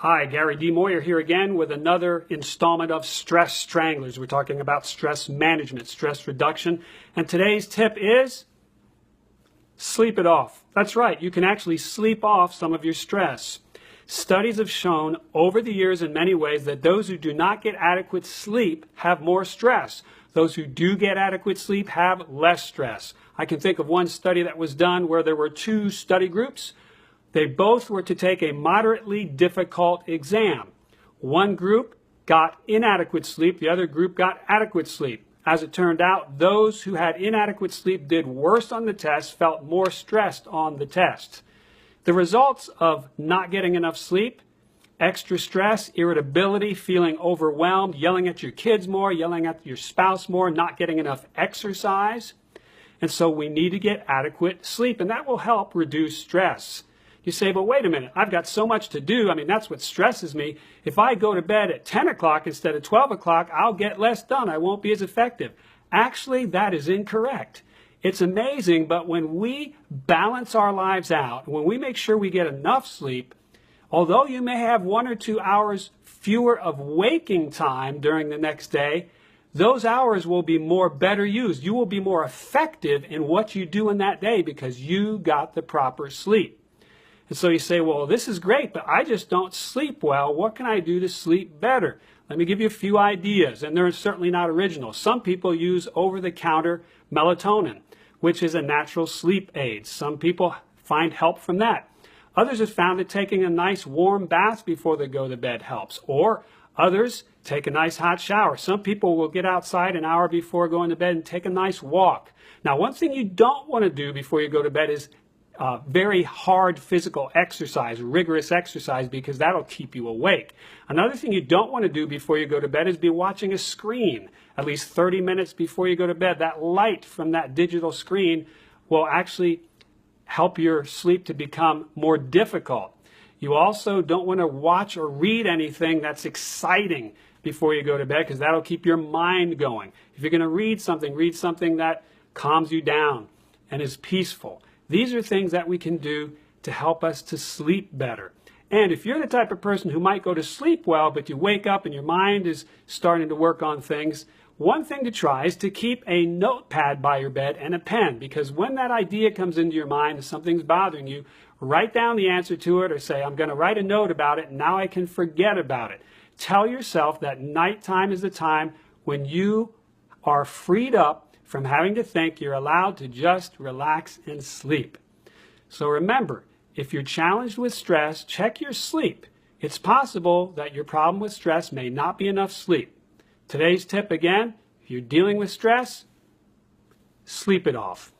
Hi, Gary D. Moyer here again with another installment of Stress Stranglers. We're talking about stress management, stress reduction, and today's tip is sleep it off. That's right, you can actually sleep off some of your stress. Studies have shown over the years in many ways that those who do not get adequate sleep have more stress. Those who do get adequate sleep have less stress. I can think of one study that was done where there were two study groups. They both were to take a moderately difficult exam. One group got inadequate sleep, the other group got adequate sleep. As it turned out, those who had inadequate sleep did worse on the test, felt more stressed on the test. The results of not getting enough sleep: extra stress, irritability, feeling overwhelmed, yelling at your kids more, yelling at your spouse more, not getting enough exercise. And so we need to get adequate sleep, and that will help reduce stress. You say, but wait a minute, I've got so much to do. I mean, that's what stresses me. If I go to bed at 10 o'clock instead of 12 o'clock, I'll get less done. I won't be as effective. Actually, that is incorrect. It's amazing, but when we balance our lives out, when we make sure we get enough sleep, although you may have 1 or 2 hours fewer of waking time during the next day, those hours will be better used. You will be more effective in what you do in that day because you got the proper sleep. And so you say, well, this is great, but I just don't sleep well. What can I do to sleep better? Let me give you a few ideas, and they're certainly not original. Some people use over-the-counter melatonin, which is a natural sleep aid. Some people find help from that. Others have found that taking a nice warm bath before they go to bed helps. Or others take a nice hot shower. Some people will get outside an hour before going to bed and take a nice walk. Now, one thing you don't want to do before you go to bed is very hard physical exercise, rigorous exercise, because that'll keep you awake. Another thing you don't want to do before you go to bed is be watching a screen at least 30 minutes before you go to bed. That light from that digital screen will actually help your sleep to become more difficult. You also don't want to watch or read anything that's exciting before you go to bed, because that'll keep your mind going. If you're going to read something that calms you down and is peaceful. These are things that we can do to help us to sleep better. And if you're the type of person who might go to sleep well, but you wake up and your mind is starting to work on things, one thing to try is to keep a notepad by your bed and a pen, because when that idea comes into your mind and something's bothering you, write down the answer to it or say, I'm going to write a note about it, and now I can forget about it. Tell yourself that nighttime is the time when you are freed up from having to think. You're allowed to just relax and sleep. So remember, if you're challenged with stress, check your sleep. It's possible that your problem with stress may not be enough sleep. Today's tip again, if you're dealing with stress, sleep it off.